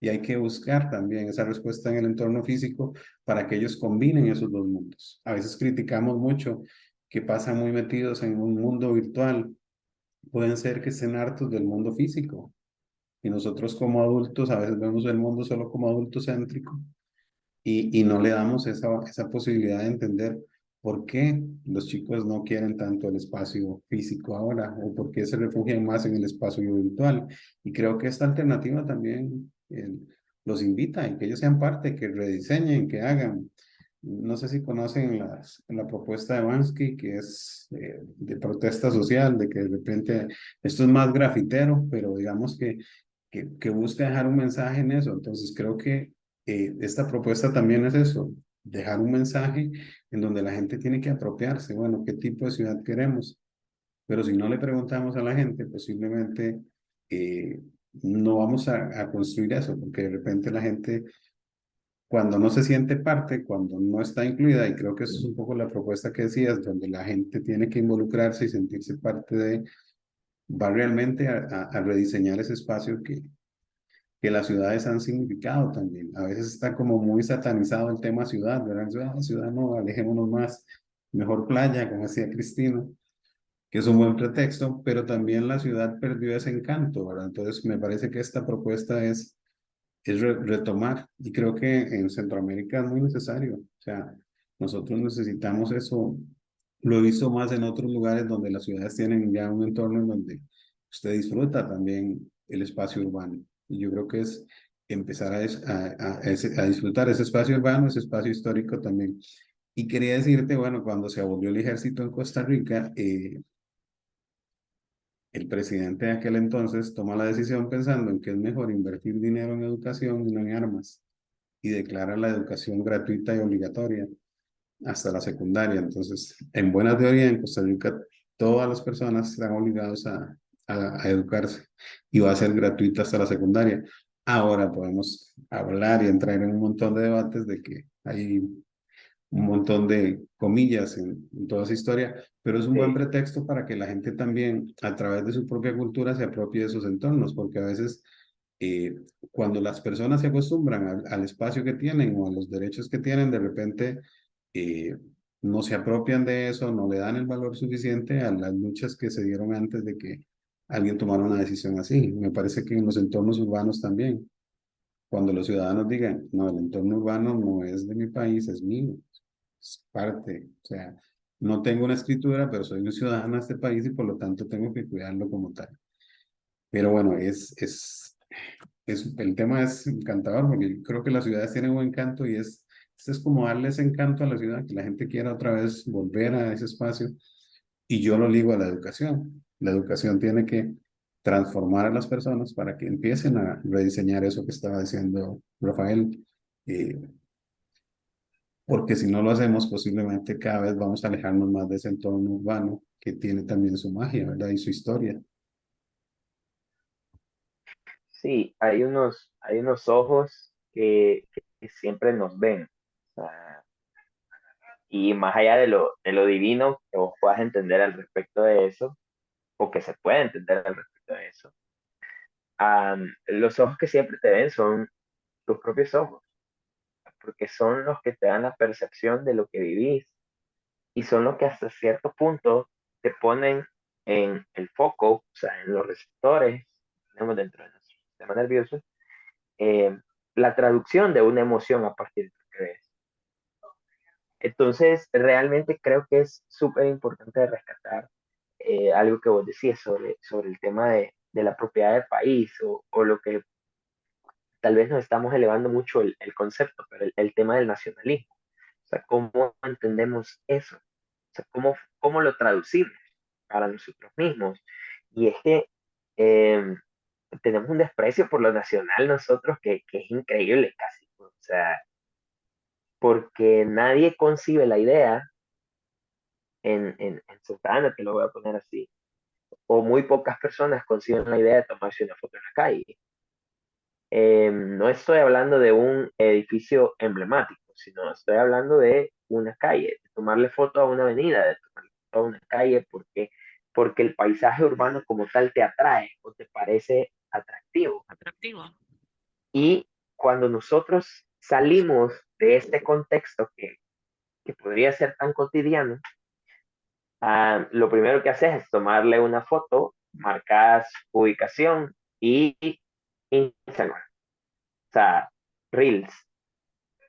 B: Y hay que buscar también esa respuesta en el entorno físico para que ellos combinen esos dos mundos. A veces criticamos mucho que pasan muy metidos en un mundo virtual. Pueden ser que estén hartos del mundo físico, y nosotros como adultos a veces vemos el mundo solo como adulto céntrico y no le damos esa posibilidad de entender por qué los chicos no quieren tanto el espacio físico ahora o por qué se refugian más en el espacio virtual. Y creo que esta alternativa también los invita y que ellos sean parte, que rediseñen, que hagan. No sé si conocen la propuesta de Bansky, que es de protesta social, de que de repente esto es más grafitero, pero digamos que busca dejar un mensaje en eso. Entonces creo que esta propuesta también es eso, dejar un mensaje en donde la gente tiene que apropiarse, bueno, qué tipo de ciudad queremos, pero si no le preguntamos a la gente, posiblemente no vamos a construir eso, porque de repente la gente, cuando no se siente parte, cuando no está incluida, y creo que eso es un poco la propuesta que decías, donde la gente tiene que involucrarse y sentirse parte de, va realmente a rediseñar ese espacio que las ciudades han significado también. A veces está como muy satanizado el tema ciudad, ¿verdad? Ciudad no, alejémonos más, mejor playa, como decía Cristina, que es un buen pretexto, pero también la ciudad perdió ese encanto, ¿verdad? Entonces me parece que esta propuesta es retomar, y creo que en Centroamérica es muy necesario. O sea, nosotros necesitamos eso. Lo he visto más en otros lugares donde las ciudades tienen ya un entorno en donde usted disfruta también el espacio urbano. Y yo creo que es empezar a disfrutar ese espacio urbano, ese espacio histórico también. Y quería decirte, bueno, cuando se abolió el ejército en Costa Rica, el presidente de aquel entonces toma la decisión pensando en que es mejor invertir dinero en educación y no en armas, y declara la educación gratuita y obligatoria. hasta la secundaria. Entonces, en buena teoría, en Costa Rica, todas las personas están obligadas a educarse y va a ser gratuita hasta la secundaria. Ahora podemos hablar y entrar en un montón de debates de que hay un montón de comillas en toda esa historia, pero es un buen
C: Sí,
B: pretexto para que la gente también, a través de su propia cultura, se apropie de esos entornos, porque a veces eh, cuando las personas se acostumbran al espacio que tienen o a los derechos que tienen, de repente eh, no se apropian de eso, no le dan el valor suficiente a las luchas que se dieron antes de que alguien tomara una decisión así. Me parece que en los entornos urbanos también, cuando los ciudadanos digan, no, el entorno urbano no es de mi país, es mío, es parte, o sea, no tengo una escritura, pero soy un ciudadano de este país y por lo tanto tengo que cuidarlo como tal. Pero bueno, el tema es encantador porque creo que las ciudades tienen un encanto y es como darle ese encanto a la ciudad, que la gente quiera otra vez volver a ese espacio. Y yo lo ligo a la educación. La educación tiene que transformar a las personas para que empiecen a rediseñar eso que estaba diciendo Rafael. eh, Porque si no lo hacemos, posiblemente cada vez vamos a alejarnos más de ese entorno urbano que tiene también su magia, ¿verdad? Y su historia.
C: sí, hay unos ojos que siempre nos ven. O sea, y más allá de lo divino que vos puedas entender al respecto de eso, o que se puede entender al respecto de eso, los ojos que siempre te ven son tus propios ojos, porque son los que te dan la percepción de lo que vivís y son los que hasta cierto punto te ponen en el foco, o sea, en los receptores que tenemos dentro de nuestro sistema nervioso, eh, la traducción de una emoción a partir de lo que ves. Entonces, realmente creo que es súper importante rescatar algo que vos decías sobre el tema de la propiedad del país o lo que tal vez nos estamos elevando mucho el concepto, pero el tema del nacionalismo. O sea, ¿cómo entendemos eso? O sea, cómo lo traducimos para nosotros mismos? Y es que eh, tenemos un desprecio por lo nacional nosotros que es increíble casi. O sea, porque nadie concibe la idea en Santa Ana, te lo voy a poner así, o muy pocas personas conciben la idea de tomarse una foto en la calle. No estoy hablando de un edificio emblemático, sino estoy hablando de una calle, de tomarle foto a una avenida, de tomarle foto a una calle, porque el paisaje urbano como tal te atrae o te parece atractivo.
A: Atractivo.
C: Y cuando nosotros salimos de este contexto que podría ser tan cotidiano, lo primero que haces es tomarle una foto, marcas ubicación y Instagram, o sea, Reels,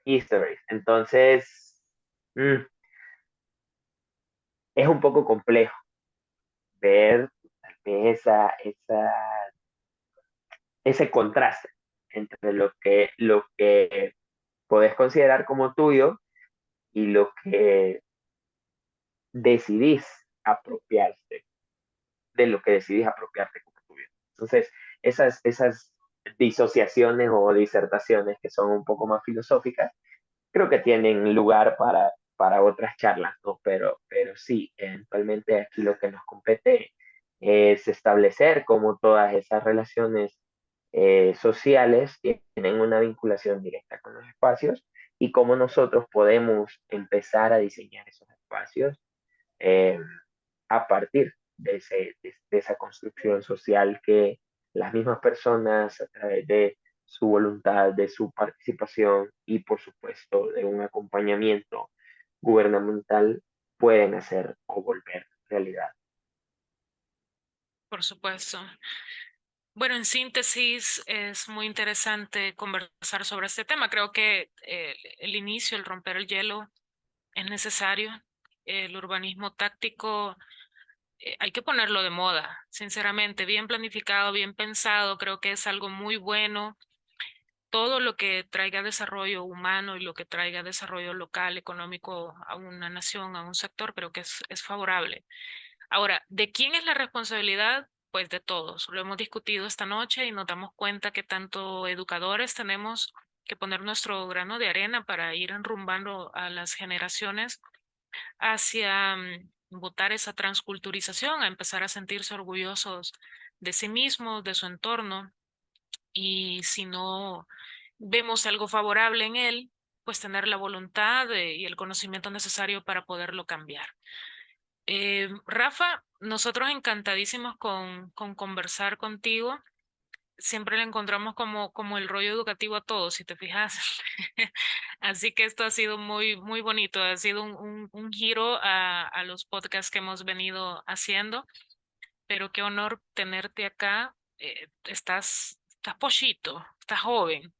C: Stories. Entonces, mm, es un poco complejo ver ese contraste entre lo que podés considerar como tuyo y lo que decidís apropiarte, de lo que decidís apropiarte como tuyo. Entonces, esas disociaciones o disertaciones que son un poco más filosóficas, creo que tienen lugar para otras charlas, ¿no? Pero sí, eventualmente aquí lo que nos compete es establecer cómo todas esas relaciones sociales tienen una vinculación directa con los espacios y cómo nosotros podemos empezar a diseñar esos espacios eh, a partir de esa construcción social que las mismas personas a través de su voluntad, de su participación y por supuesto de un acompañamiento gubernamental pueden hacer o volver realidad.
A: Por supuesto. Bueno, en síntesis, es muy interesante conversar sobre este tema. Creo que el inicio, el romper el hielo, es necesario. El urbanismo táctico, hay que ponerlo de moda, sinceramente, bien planificado, bien pensado, creo que es algo muy bueno. Todo lo que traiga desarrollo humano y lo que traiga desarrollo local, económico a una nación, a un sector, creo que es favorable. Ahora, ¿de quién es la responsabilidad? Pues de todos. Lo hemos discutido esta noche y nos damos cuenta que tanto educadores tenemos que poner nuestro grano de arena para ir enrumbando a las generaciones hacia votar esa transculturización, a empezar a sentirse orgullosos de sí mismos, de su entorno, y si no vemos algo favorable en él, pues tener la voluntad y el conocimiento necesario para poderlo cambiar. Rafa, nosotros encantadísimos con conversar contigo. Siempre le encontramos como el rollo educativo a todos, si te fijas. Así que esto ha sido muy bonito, ha sido un giro a los podcasts que hemos venido haciendo, pero qué honor tenerte acá. Estás pochito, estás joven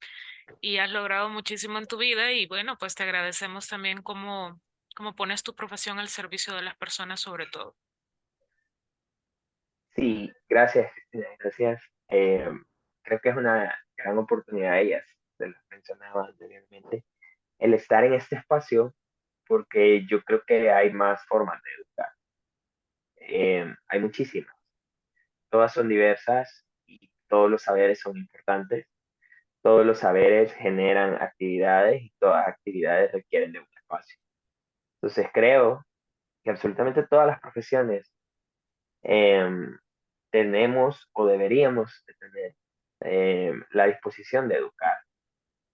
A: y has logrado muchísimo en tu vida y bueno, pues te agradecemos también cómo pones tu profesión al servicio de las personas sobre todo.
C: Sí, gracias, Cristina, gracias. Creo que es una gran oportunidad ellas, de lo que mencionaba anteriormente, el estar en este espacio, porque yo creo que hay más formas de educar. Hay muchísimas, todas son diversas y todos los saberes son importantes. Todos los saberes generan actividades y todas las actividades requieren de un espacio. Entonces creo que absolutamente todas las profesiones eh, tenemos o deberíamos de tener la disposición de educar,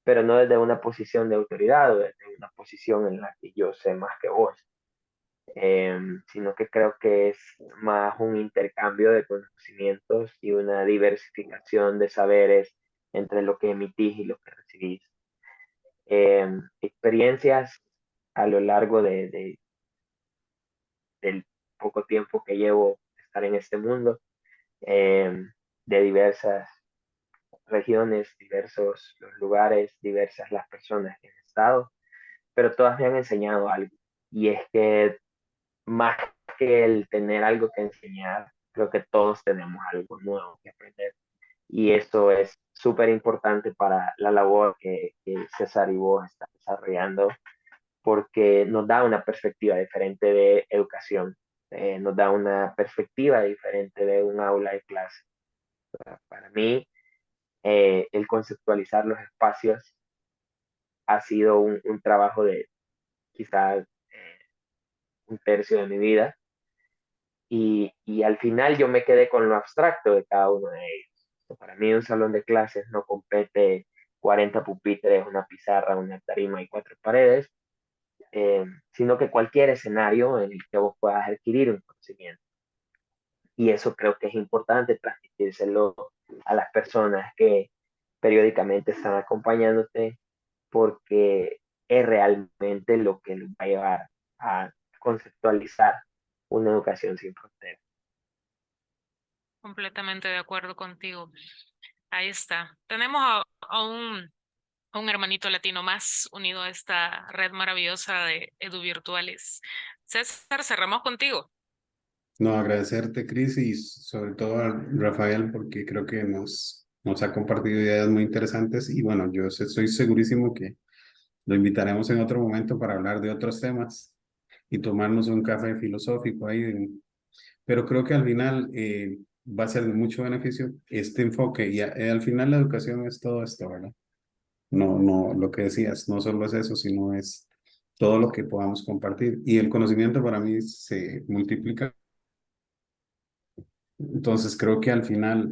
C: pero no desde una posición de autoridad o desde una posición en la que yo sé más que vos, sino que creo que es más un intercambio de conocimientos y una diversificación de saberes entre lo que emitís y lo que recibís. Experiencias a lo largo del poco tiempo que llevo estar en este mundo, de diversas regiones, diversos los lugares, diversas las personas que han estado, pero todas me han enseñado algo. Y es que más que el tener algo que enseñar, creo que todos tenemos algo nuevo que aprender. Y esto es súper importante para la labor que César y vos están desarrollando, porque nos da una perspectiva diferente de educación, nos da una perspectiva diferente de un aula de clase. Para mí, el conceptualizar los espacios ha sido un trabajo de quizás un tercio de mi vida y al final yo me quedé con lo abstracto de cada uno de ellos. Para mí un salón de clases no compete 40 pupitres, una pizarra, una tarima y 4 paredes, sino que cualquier escenario en el que vos puedas adquirir un conocimiento. Y eso creo que es importante transmitírselo a las personas que periódicamente están acompañándote, porque es realmente lo que nos va a llevar a conceptualizar una educación sin fronteras.
A: Completamente de acuerdo contigo. Ahí está. Tenemos a un hermanito latino más unido a esta red maravillosa de EduVirtuales. César, cerramos contigo.
B: No, agradecerte, Cris, y sobre todo a Rafael, porque creo que nos ha compartido ideas muy interesantes y bueno, yo estoy segurísimo que lo invitaremos en otro momento para hablar de otros temas y tomarnos un café filosófico ahí. Pero creo que al final va a ser de mucho beneficio este enfoque y al final la educación es todo esto, ¿verdad? No, lo que decías, no solo es eso, sino es todo lo que podamos compartir. Y el conocimiento para mí se multiplica. Entonces creo que al final,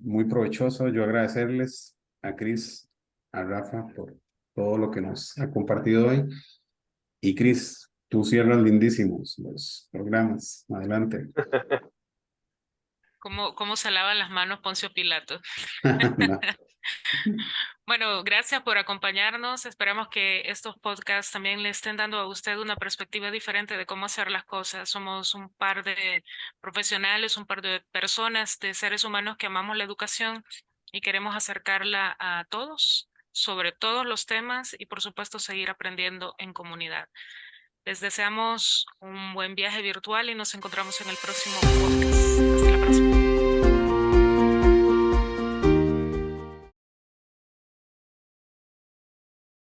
B: muy provechoso, yo agradecerles a Cris, a Rafa por todo lo que nos ha compartido hoy. Y Cris, tú cierras lindísimos los programas. Adelante.
A: ¿Cómo se lavan las manos Poncio Pilato?
B: No.
A: Bueno, gracias por acompañarnos. Esperamos que estos podcasts también le estén dando a usted una perspectiva diferente de cómo hacer las cosas. Somos un par de profesionales, un par de personas, de seres humanos que amamos la educación y queremos acercarla a todos, sobre todos los temas y por supuesto seguir aprendiendo en comunidad. Les deseamos un buen viaje virtual y nos encontramos en el próximo podcast. Hasta la próxima.